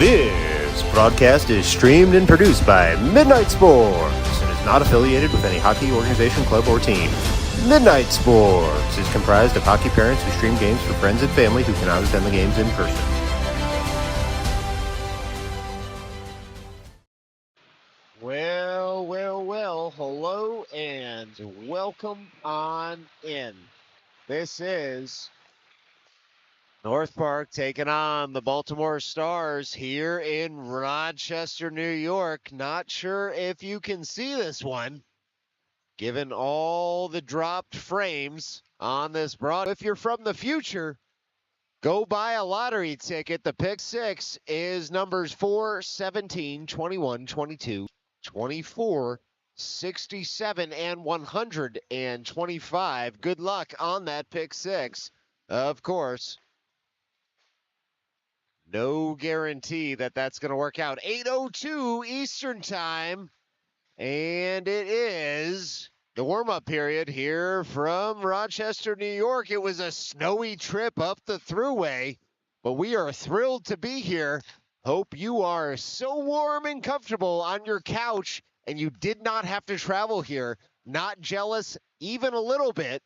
This broadcast is streamed and produced by Midnight Sports and is not affiliated with any hockey organization, club, or team. Midnight Sports is comprised of hockey parents who stream games for friends and family who cannot attend the games in person. Well, hello and welcome on in. This is North Park taking on the Baltimore Stars here in Rochester, New York. Not sure if you can see this one, given all the dropped frames on this broad. If you're from the future, go buy a lottery ticket. The pick six is numbers 4, 17, 21, 22, 24, 67, and 125. Good luck on that pick six. Of course, no guarantee that that's going to work out. 8:02 Eastern Time, and it is the warm-up period here from Rochester, New York. It was a snowy trip up the thruway, but we are thrilled to be here. Hope you are so warm and comfortable on your couch and you did not have to travel here. Not jealous even a little bit.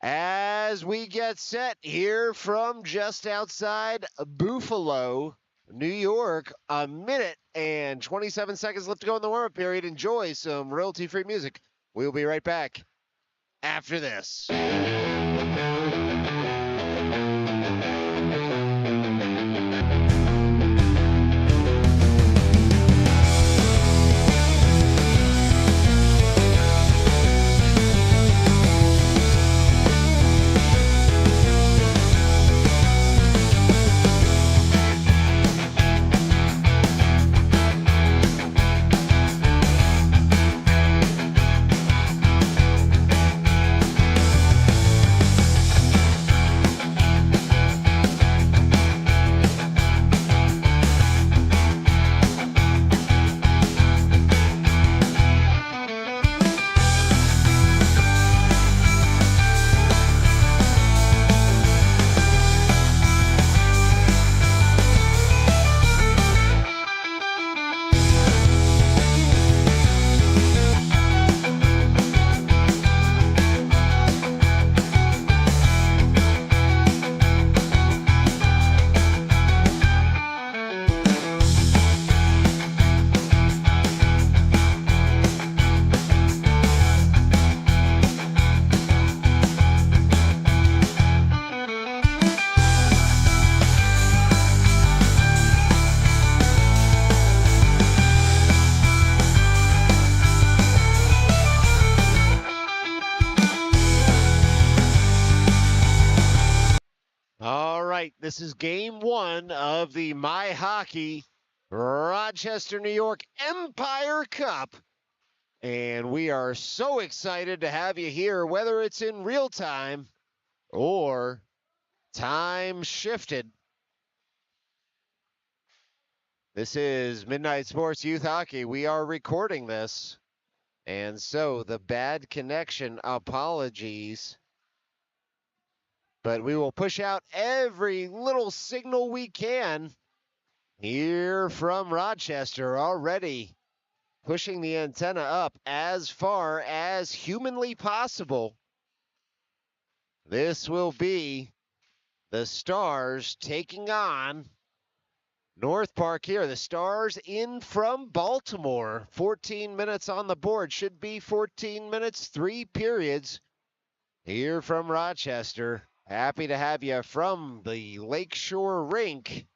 As we get set here from just outside Buffalo, New York, a minute and 27 seconds left to go in the warm-up period. Enjoy some royalty-free music. We'll be right back after this. This is game one of the MyHockey Rochester, New York Empire Cup. And we are so excited to have you here, whether it's in real time or time shifted. This is Midnight Sports Youth Hockey. We are recording this. And so the bad connection, apologies. But we will push out every little signal we can here from Rochester, already pushing the antenna up as far as humanly possible. This will be the Stars taking on North Park here. The Stars in from Baltimore. 14 minutes on the board. Should be 14 minutes, 3 periods here from Rochester. Happy to have you from the Lakeshore Rink.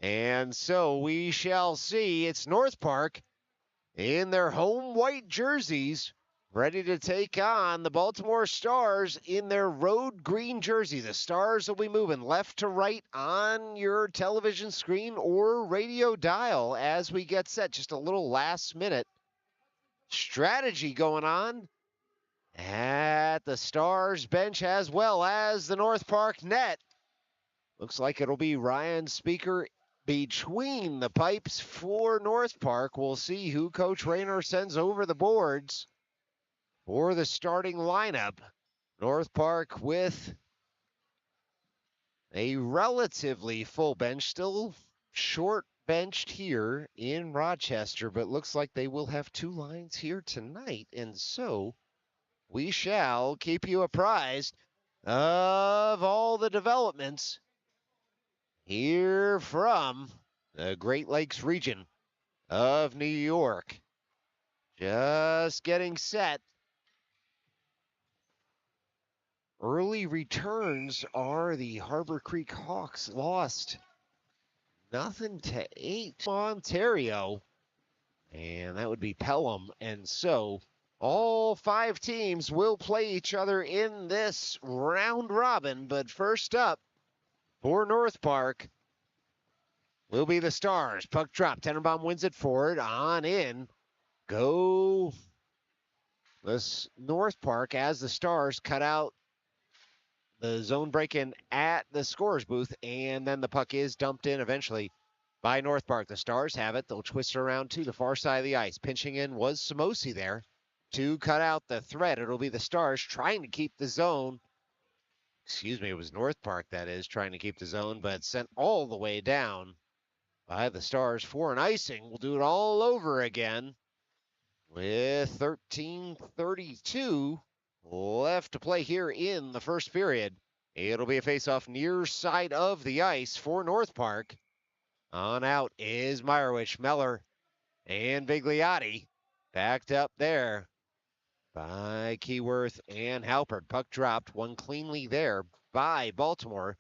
And so we shall see. It's North Park in their home white jerseys, ready to take on the Baltimore Stars in their road green jersey. The Stars will be moving left to right on your television screen or radio dial as we get set. Just a little last minute strategy going on at the Stars bench as well as the North Park net. Looks like it'll be Ryan Speaker between the pipes for North Park. We'll see who Coach Rayner sends over the boards for the starting lineup. North Park with a relatively full bench, still short benched here in Rochester, but looks like they will have two lines here tonight. And so we shall keep you apprised of all the developments here from the Great Lakes region of New York. Just getting set. Early returns are the Harbor Creek Hawks lost 0-8 Ontario. And that would be Pelham. And so all five teams will play each other in this round robin. But first up for North Park will be the Stars. Puck drop. Tenenbaum wins it forward. On in. Go this North Park as the Stars cut out the zone break-in at the scorer's booth. And then the puck is dumped in eventually by North Park. The Stars have it. They'll twist it around to the far side of the ice. Pinching in was Samosi there to cut out the threat. It'll be the Stars trying to keep the zone. Excuse me, it was North Park, that is, trying to keep the zone, but sent all the way down by the Stars for an icing. We'll do it all over again with 13:32 left to play here in the first period. It'll be a face-off near side of the ice for North Park. On out is Meyerowicz, Meller, and Bigliotti. Backed up there by Keyworth and Halpert. Puck dropped, one cleanly there by Baltimore.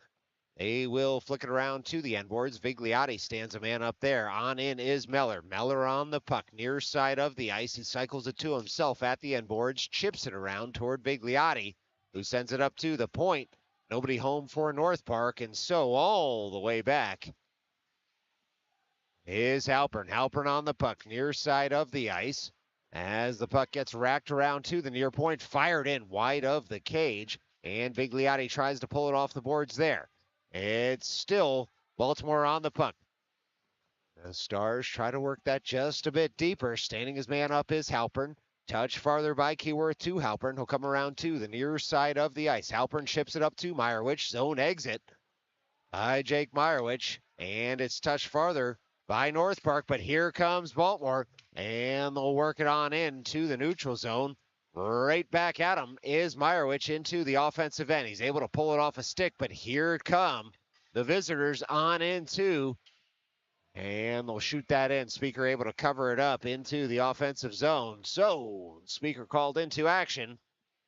They will flick it around to the end boards. Vigliotti stands a man up there. On in is Meller. Meller on the puck, near side of the ice. He cycles it to himself at the end boards, chips it around toward Vigliotti, who sends it up to the point. Nobody home for North Park, and so all the way back is Halpern. Halpern on the puck, near side of the ice. As the puck gets racked around to the near point, fired in wide of the cage, and Vigliotti tries to pull it off the boards there. It's still Baltimore on the puck. The Stars try to work that just a bit deeper. Standing his man up is Halpern. Touch farther by Keyworth to Halpern. He'll come around to the near side of the ice. Halpern chips it up to Meyerowicz. Zone exit by Jake Meyerowicz. And it's touched farther by North Park, but here comes Baltimore, and they'll work it on into the neutral zone. Right back at him is Meyerowicz into the offensive end. He's able to pull it off a stick, but here come the visitors on into, and they'll shoot that in. Speaker able to cover it up into the offensive zone. So Speaker called into action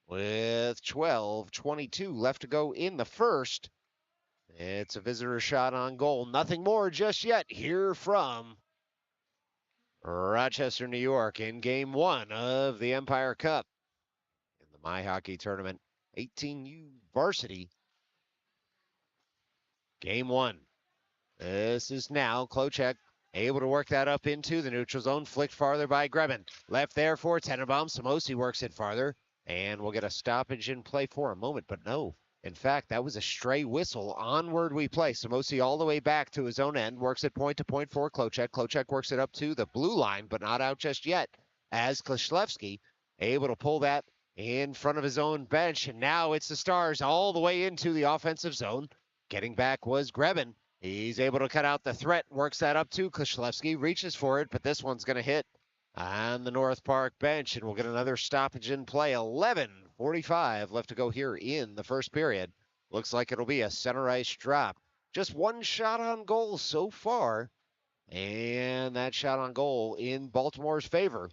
with 12:22 left to go in the first. It's a visitor shot on goal. Nothing more just yet here from Rochester, New York in Game 1 of the Empire Cup in the MyHockey Tournament 18U Varsity. Game 1. This is now Klocek able to work that up into the neutral zone. Flicked farther by Grebin. Left there for Tenenbaum. Samosi works it farther. And we'll get a stoppage in play for a moment, but no. In fact, that was a stray whistle. Onward we play. Samosi all the way back to his own end. Works it point to point for Klocek. Klocek works it up to the blue line, but not out just yet. As Kleshlewski able to pull that in front of his own bench. And now it's the Stars all the way into the offensive zone. Getting back was Grebin. He's able to cut out the threat. Works that up to Kleshlewski. Reaches for it, but this one's going to hit on the North Park bench. And we'll get another stoppage in play. 11:45 left to go here in the first period. Looks like it'll be a center ice drop. Just one shot on goal so far. And that shot on goal in Baltimore's favor.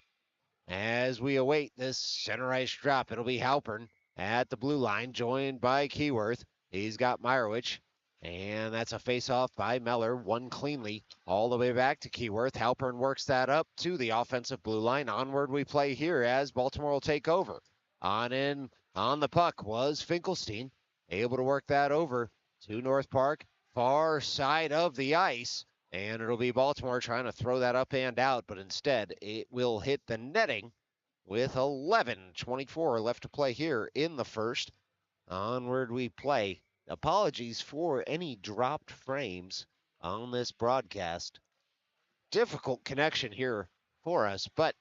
As we await this center ice drop, it'll be Halpern at the blue line, joined by Keyworth. He's got Meyerowicz. And that's a face-off by Meller, one cleanly, all the way back to Keyworth. Halpern works that up to the offensive blue line. Onward we play here as Baltimore will take over. On in on the puck was Finkelstein, able to work that over to North Park, far side of the ice. And it'll be Baltimore trying to throw that up and out, but instead it will hit the netting with 11:24 left to play here in the first. Onward we play. Apologies for any dropped frames on this broadcast. Difficult connection here for us, but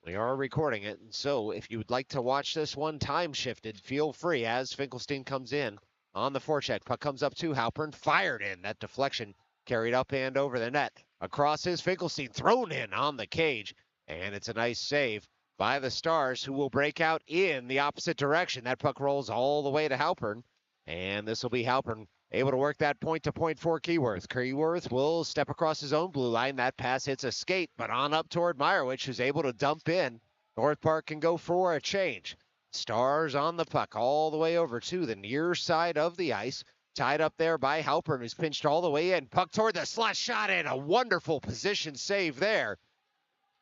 we are recording it. And so if you would like to watch this one time shifted, feel free as Finkelstein comes in on the forecheck. Puck comes up to Halpern, fired in. That deflection carried up and over the net. Across is Finkelstein, thrown in on the cage. And it's a nice save by the Stars, who will break out in the opposite direction. That puck rolls all the way to Halpern. And this will be Halpern able to work that point-to-point for Keyworth. Keyworth will step across his own blue line. That pass hits a skate, but on up toward Meyerowicz, who's able to dump in. North Park can go for a change. Stars on the puck all the way over to the near side of the ice. Tied up there by Halpern, who's pinched all the way in. Puck toward the slot, shot in. A wonderful position save there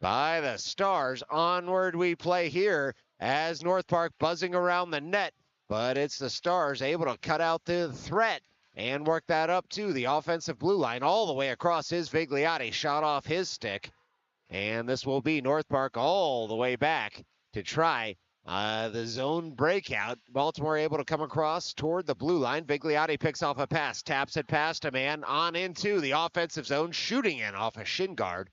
by the Stars. Onward we play here as North Park buzzing around the net. But it's the Stars able to cut out the threat and work that up to the offensive blue line all the way across his Vigliotti. Shot off his stick. And this will be North Park all the way back to try the zone breakout. Baltimore able to come across toward the blue line. Vigliotti picks off a pass, taps it past a man on into the offensive zone, shooting in off a shin guard.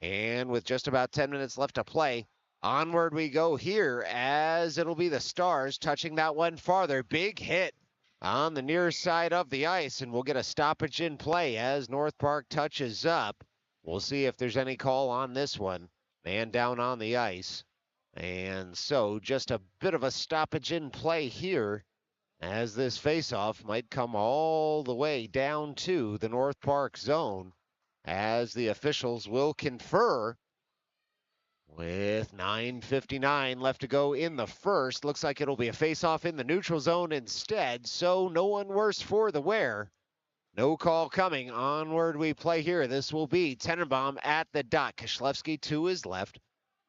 And with just about 10 minutes left to play, onward we go here as it'll be the Stars touching that one farther. Big hit on the near side of the ice, and we'll get a stoppage in play as North Park touches up. We'll see if there's any call on this one. Man down on the ice. And so just a bit of a stoppage in play here as this faceoff might come all the way down to the North Park zone as the officials will confer with 9:59 left to go in the first. Looks like it'll be a faceoff in the neutral zone instead, so no one worse for the wear. No call coming. Onward we play here. This will be Tenenbaum at the dot. Kishlevsky to his left,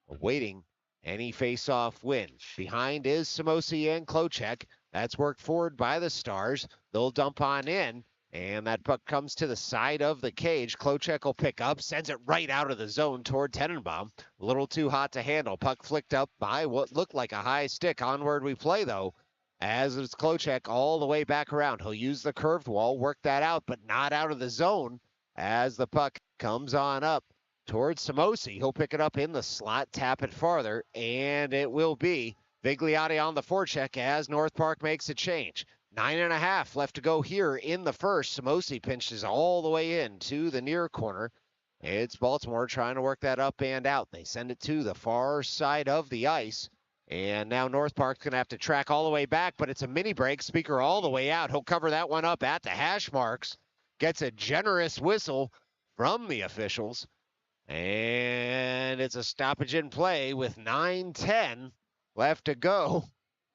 awaiting any face-off win. Behind is Samosi and Klocek. That's worked forward by the Stars. They'll dump on in, and that puck comes to the side of the cage. Klocek will pick up, sends it right out of the zone toward Tenenbaum. A little too hot to handle. Puck flicked up by what looked like a high stick. Onward we play, though, as it's Klocek all the way back around. He'll use the curved wall, work that out, but not out of the zone as the puck comes on up towards Samosi. He'll pick it up in the slot, tap it farther, and it will be Vigliotti on the forecheck as North Park makes a change. 9.5 left to go here in the first. Samosi pinches all the way in to the near corner. It's Baltimore trying to work that up and out. They send it to the far side of the ice. And now North Park's going to have to track all the way back, but it's a mini break. Speaker all the way out. He'll cover that one up at the hash marks. Gets a generous whistle from the officials. And it's a stoppage in play with 9:10 left to go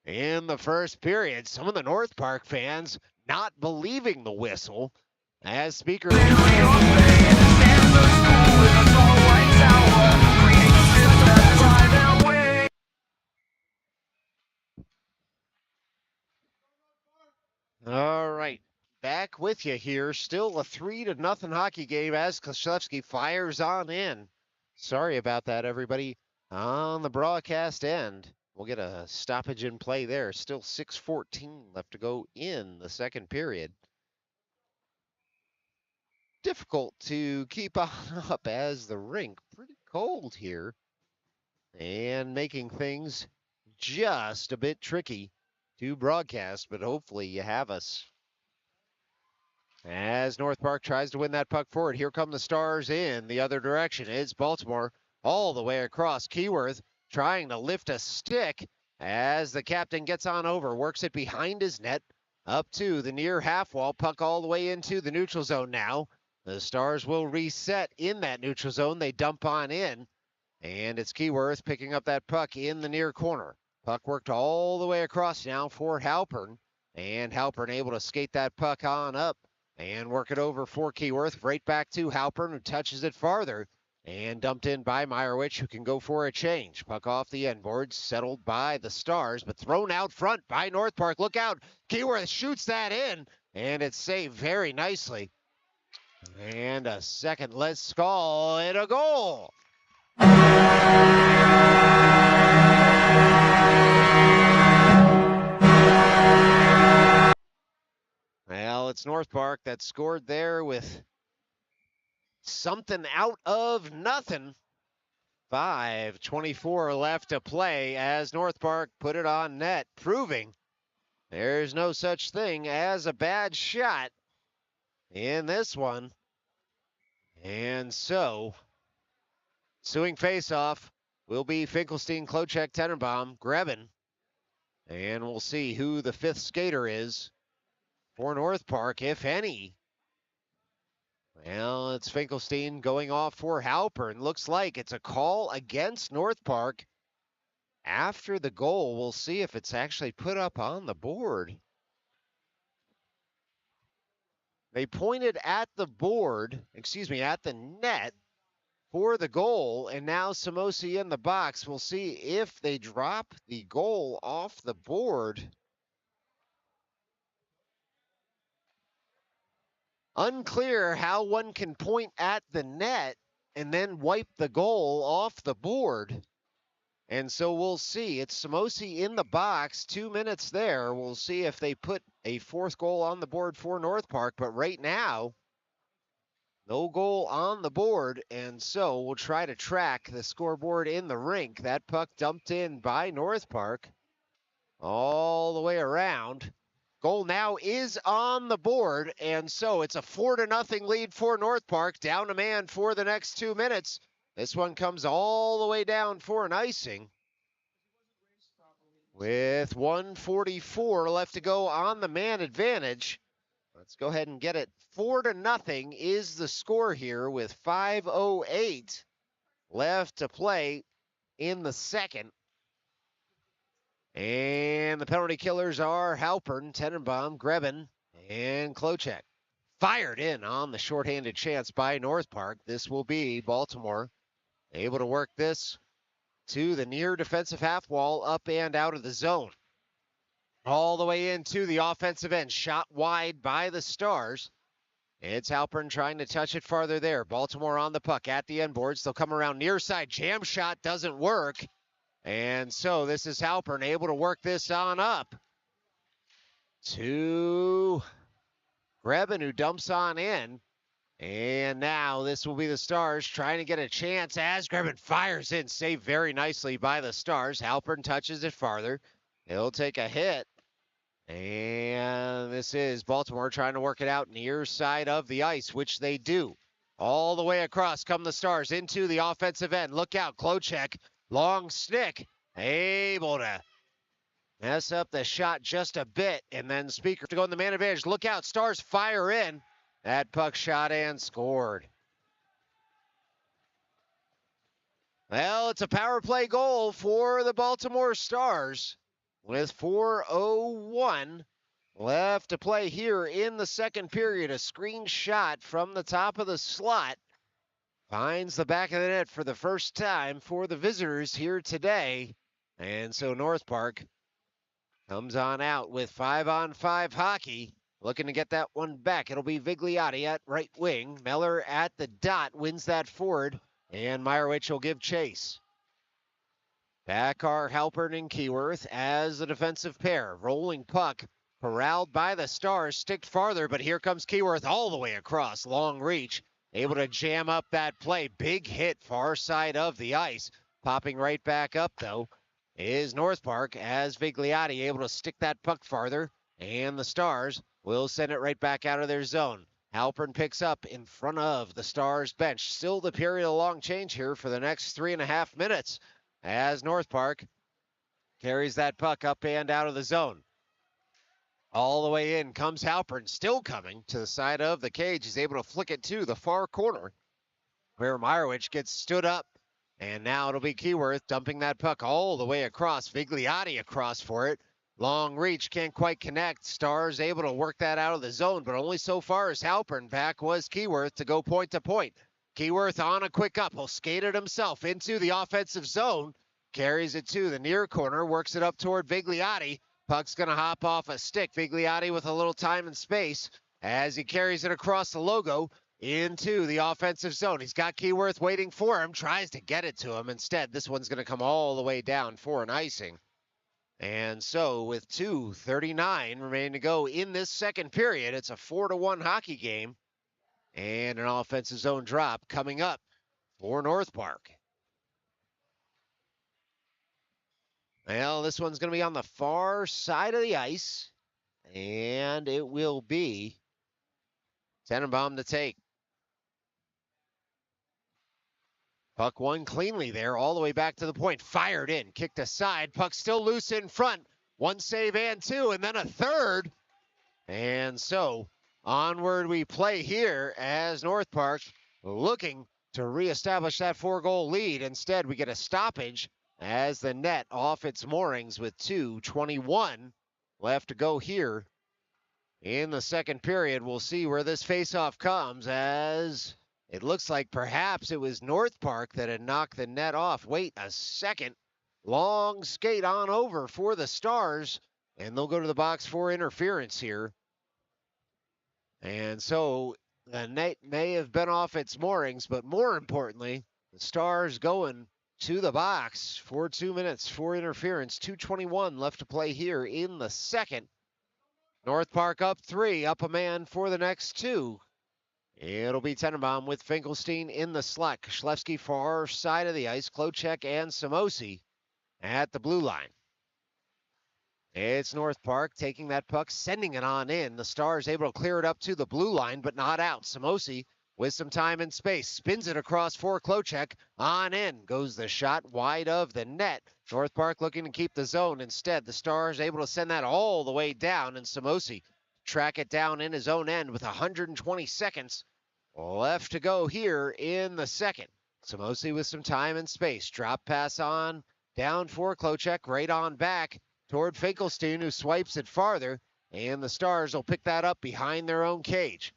in the first period. Some of the North Park fans not believing the whistle as Speaker... All right, back with you here. Still a 3-0 hockey game as Kishlevsky fires on in. Sorry about that, everybody. On the broadcast end, we'll get a stoppage in play there. Still 6:14 left to go in the second period. Difficult to keep on up as the rink pretty cold here and making things just a bit tricky to broadcast, but hopefully you have us. As North Park tries to win that puck forward, here come the Stars in the other direction. It's Baltimore all the way across. Keyworth trying to lift a stick as the captain gets on over, works it behind his net, up to the near half wall. Puck all the way into the neutral zone now. The Stars will reset in that neutral zone. They dump on in, and it's Keyworth picking up that puck in the near corner. Puck worked all the way across now for Halpern, and Halpern able to skate that puck on up and work it over for Keyworth. Right back to Halpern, who touches it farther, and dumped in by Meyerowicz, who can go for a change. Puck off the end boards, settled by the Stars, but thrown out front by North Park. Look out, Keyworth shoots that in, and it's saved very nicely. And a second, let's call it a goal. Well, it's North Park that scored there with something out of nothing. 5:24 left to play as North Park put it on net, proving There's no such thing as a bad shot in this one. And so, suing faceoff will be Finkelstein, Klochek, Tenenbaum, Grebin. And we'll see who the fifth skater is for North Park, if any. Well, it's Finkelstein going off for Halpern. Looks like it's a call against North Park. After the goal, we'll see if it's actually put up on the board. They pointed at the board, at the net for the goal, and now Samosi in the box. We'll see if they drop the goal off the board. Unclear how one can point at the net and then wipe the goal off the board. And so we'll see. It's Samosi in the box, 2 minutes there. We'll see if they put a fourth goal on the board for North Park. But right now, no goal on the board. And so we'll try to track the scoreboard in the rink. That puck dumped in by North Park all the way around. Goal now is on the board. And so it's a 4-0 lead for North Park. Down a man for the next 2 minutes. This one comes all the way down for an icing. With 1:44 left to go on the man advantage. Let's go ahead and get it. 4-0 is the score here with 5:08 left to play in the second. And the penalty killers are Halpern, Tenenbaum, Grebin, and Klochek. Fired in on the shorthanded chance by North Park. This will be Baltimore able to work this to the near defensive half wall, up and out of the zone. All the way into the offensive end, shot wide by the Stars. It's Halpern trying to touch it farther there. Baltimore on the puck at the end boards. They'll come around near side. Jam shot doesn't work. And so this is Halpern able to work this on up to Grebin, who dumps on in. And now this will be the Stars trying to get a chance as Grebin fires in. Saved very nicely by the Stars. Halpern touches it farther. He'll take a hit. And this is Baltimore trying to work it out near side of the ice, which they do. All the way across come the Stars into the offensive end. Look out, Klochek. Long stick. Able to mess up the shot just a bit. And then Speaker to go in the man advantage. Look out, Stars fire in. That puck shot and scored. Well, it's a power play goal for the Baltimore Stars with 4:01 left to play here in the second period. A screen shot from the top of the slot finds the back of the net for the first time for the visitors here today. And so North Park comes on out with 5-on-5 hockey. Looking to get that one back. It'll be Vigliotti at right wing. Meller at the dot wins that forward. And Meyerowicz will give chase. Back are Halpern and Keyworth as the defensive pair. Rolling puck. Corralled by the Stars. Sticked farther, but here comes Keyworth all the way across. Long reach. Able to jam up that play. Big hit far side of the ice. Popping right back up, though, is North Park as Vigliotti able to stick that puck farther. And the Stars will send it right back out of their zone. Halpern picks up in front of the Stars bench. Still the period of long change here for the next 3.5 minutes as North Park carries that puck up and out of the zone. All the way in comes Halpern, still coming to the side of the cage. He's able to flick it to the far corner where Meyerowicz gets stood up. And now it'll be Keyworth dumping that puck all the way across. Vigliotti across for it. Long reach, can't quite connect. Stars able to work that out of the zone, but only so far as Halpern. Back was Keyworth to go point to point. Keyworth on a quick up. He'll skate it himself into the offensive zone. Carries it to the near corner, works it up toward Vigliotti. Puck's going to hop off a stick. Vigliotti with a little time and space as he carries it across the logo into the offensive zone. He's got Keyworth waiting for him, tries to get it to him. Instead, this one's going to come all the way down for an icing. And so with 2:39 remaining to go in this second period, it's a 4-1 hockey game and an offensive zone drop coming up for North Park. Well, this one's going to be on the far side of the ice And it will be Tenenbaum to take. Puck won cleanly there, all the way back to the point. Fired in, kicked aside. Puck still loose in front. One save and two, and then a third. And so onward we play here as North Park looking to reestablish that 4-goal lead. Instead, we get a stoppage as the net off its moorings with 2:21 left to go here in the second period. We'll see where this faceoff comes, as it looks like perhaps it was North Park that had knocked the net off. Wait a second. Long skate on over for the Stars, and they'll go to the box for interference here. And so the net may have been off its moorings, but more importantly, the Stars going to the box for 2 minutes for interference. 2:21 left to play here in the second. North Park up 3, up a man for the next 2. It'll be Tenenbaum with Finkelstein in the slack. Schlefsky far side of the ice. Klocek and Samosi at the blue line. It's North Park taking that puck, sending it on in. The Stars able to clear it up to the blue line, but not out. Samosi with some time and space, spins it across for Klocek. On in goes the shot wide of the net. North Park looking to keep the zone. Instead, the Stars able to send that all the way down, and Samosi track it down in his own end with 120 seconds left to go here in the second. Samosi with some time and space. Drop pass on down for Klocek, right on back toward Finkelstein, who swipes it farther, and the Stars will pick that up behind their own cage.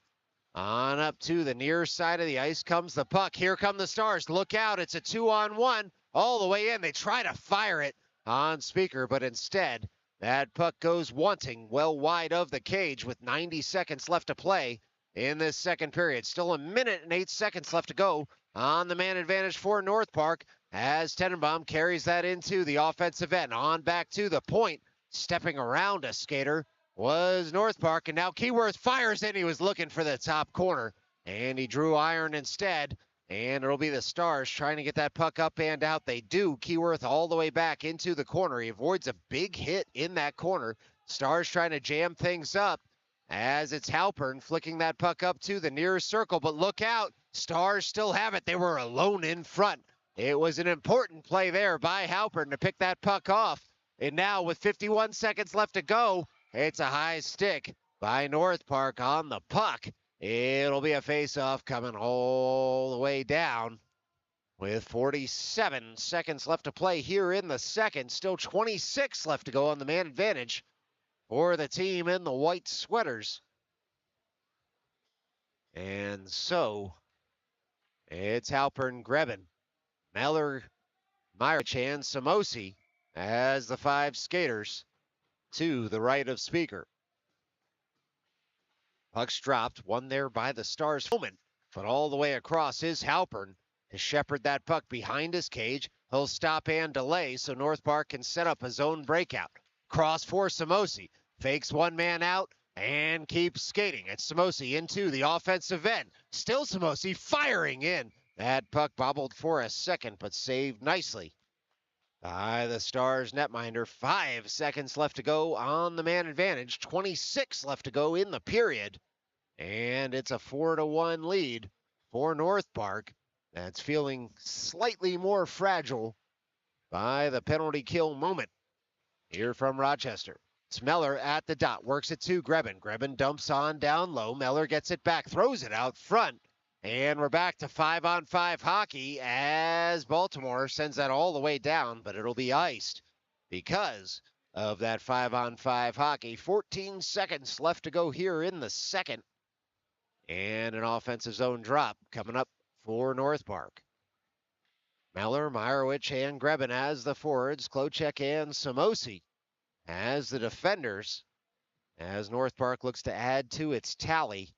On up to the near side of the ice comes the puck. Here come the Stars. Look out, it's a 2-on-1 all the way in. They try to fire it on Speaker, but instead that puck goes wanting well wide of the cage with 90 seconds left to play in this second period. Still a minute and 8 seconds left to go on the man advantage for North Park, as Tenenbaum carries that into the offensive end. On back to the point, stepping around a skater was North Park, and now Keyworth fires in. He was looking for the top corner, and he drew iron instead, and it'll be the Stars trying to get that puck up and out. They do. Keyworth all the way back into the corner. He avoids a big hit in that corner. Stars trying to jam things up, as it's Halpern flicking that puck up to the nearest circle, but look out. Stars still have it. They were alone in front. It was an important play there by Halpern to pick that puck off. And now with 51 seconds left to go, it's a high stick by North Park on the puck. It'll be a face-off coming all the way down with 47 seconds left to play here in the second. Still 26 left to go on the man advantage for the team in the white sweaters. And so it's Halpern, Grebin, Meller, Myrich, and Samosi as the 5 skaters to the right of Speaker. Puck's dropped, one there by the Stars. But all the way across is Halpern to shepherd that puck behind his cage. He'll stop and delay so North Park can set up a zone breakout. Cross for Samosi. Fakes one man out and keeps skating. It's Samosi into the offensive end. Still Samosi firing in. That puck bobbled for a second, but saved nicely by the Stars netminder. 5 seconds left to go on the man advantage. 26 left to go in the period. And it's a 4-1 lead for North Park. That's feeling slightly more fragile by the penalty kill moment here from Rochester. It's Meller at the dot, works it to Grebin. Grebin dumps on down low. Meller gets it back, throws it out front. And we're back to 5-on-5 hockey as Baltimore sends that all the way down, but it'll be iced because of that 5-on-5 hockey. 14 seconds left to go here in the second. And an offensive zone drop coming up for North Park. Meller, Myrowicz, and Grebin as the forwards. Klocek and Samosi as the defenders, as North Park looks to add to its tally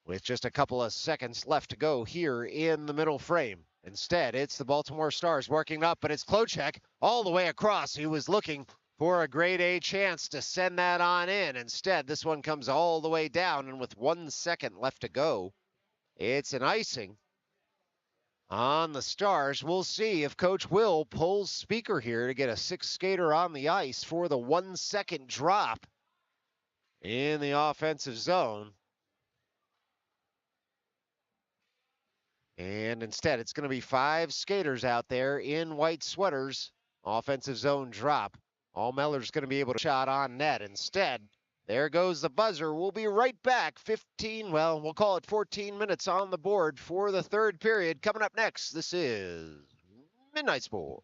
with just a couple of seconds left to go here in the middle frame. Instead, it's the Baltimore Stars working up, but it's Klocek all the way across. He was looking for a grade A chance to send that on in. Instead, this one comes all the way down, and with 1 second left to go, it's an icing on the Stars. We'll see if Coach Will pulls Speaker here to get a 6th skater on the ice for the 1 second drop. in the offensive zone. And instead, it's going to be 5 skaters out there in white sweaters. Offensive zone drop. Allmeller's going to be able to shot on net. Instead, there goes the buzzer. We'll be right back. 15, well, we'll call it 14 minutes on the board for the third period. Coming up next, this is Midnight Sport.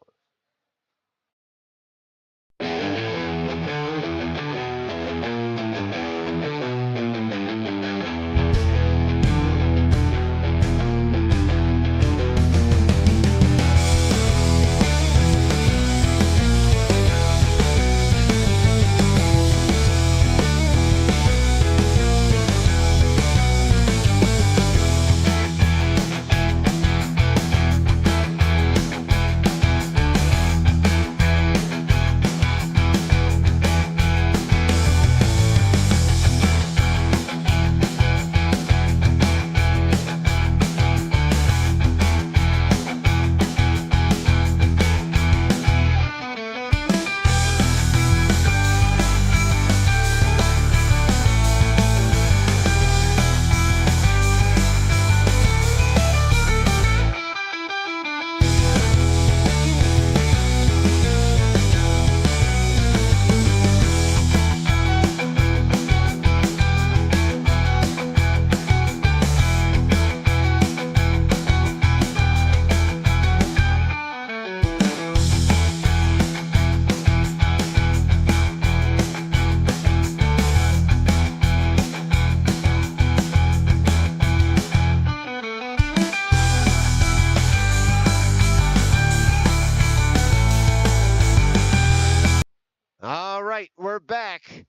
All right, we're back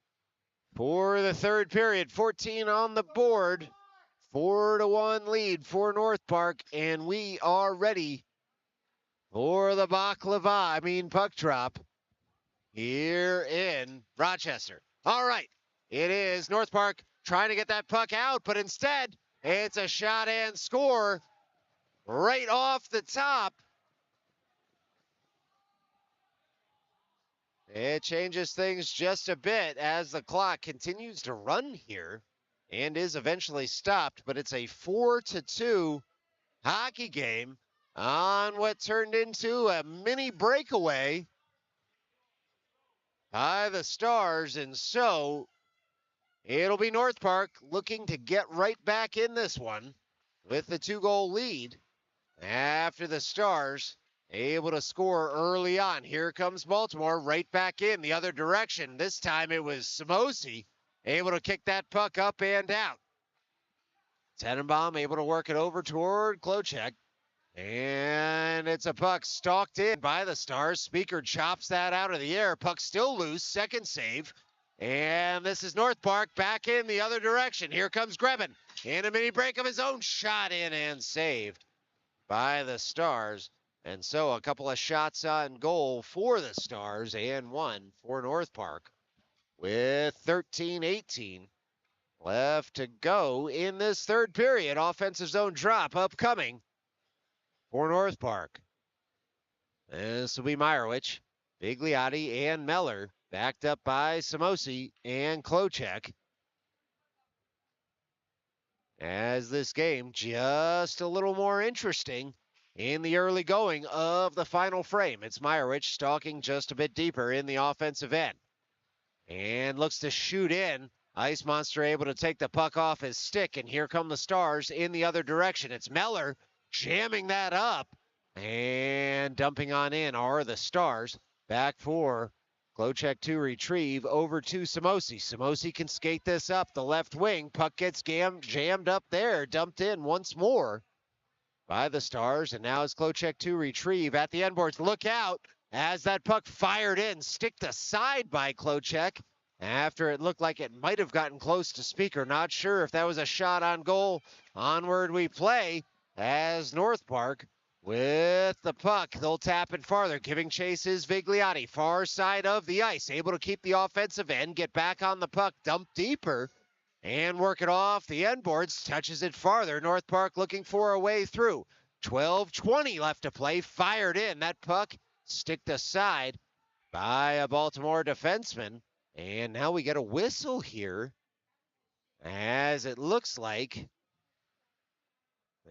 for the third period. 14 on the board. 4-1 lead for North Park, and we are ready for the puck drop here in Rochester. All right, it is North Park trying to get that puck out, but instead it's a shot and score right off the top. It changes things just a bit as the clock continues to run here and is eventually stopped, but it's a 4-2 hockey game on what turned into a mini breakaway by the Stars, and so it'll be North Park looking to get right back in this one with the 2-goal lead after the Stars able to score early on. Here comes Baltimore right back in the other direction. This time it was Samosi able to kick that puck up and out. Tenenbaum able to work it over toward Klochek. And it's a puck stalked in by the Stars. Speaker chops that out of the air. Puck still loose. Second save. And this is North Park back in the other direction. Here comes Grebin. In a mini break of his own, shot in and saved by the Stars. And so a couple of shots on goal for the Stars and one for North Park with 13-18 left to go in this third period. Offensive zone drop upcoming for North Park. This will be Meyerowicz, Bigliotti, and Meller, backed up by Samosi and Klochek. As this game just a little more interesting in the early going of the final frame. It's Meyerowicz stalking just a bit deeper in the offensive end. And looks to shoot in. Ice Monster able to take the puck off his stick, and here come the Stars in the other direction. It's Meller jamming that up, and dumping on in are the Stars. Back for Klochek to retrieve over to Samosi. Samosi can skate this up the left wing. Puck gets jammed up there, dumped in once more by the Stars, and now it's Klochek to retrieve at the end boards. Look out as that puck fired in, sticked aside by Klochek after it looked like it might have gotten close to Speaker. Not sure if that was a shot on goal. Onward we play as North Park with the puck. They'll tap it farther. Giving chase is Vigliotti, far side of the ice, able to keep the offensive end, get back on the puck, dump deeper, and work it off the end boards. Touches it farther. North Park looking for a way through. 12:20 left to play. Fired in. That puck sticked aside by a Baltimore defenseman. And now we get a whistle here as it looks like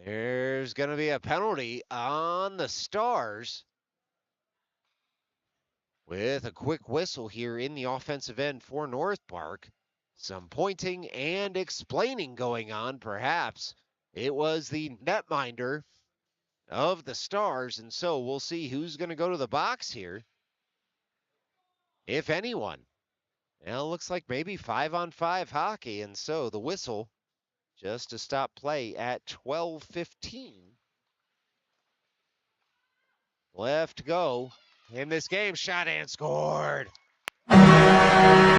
there's going to be a penalty on the Stars with a quick whistle here in the offensive end for North Park. Some pointing and explaining going on, perhaps. It was the netminder of the Stars, and so we'll see who's going to go to the box here, if anyone. Well, it looks like maybe 5-on-5 hockey, and so the whistle just to stop play at 12:15 left to go in this game. Shot and scored.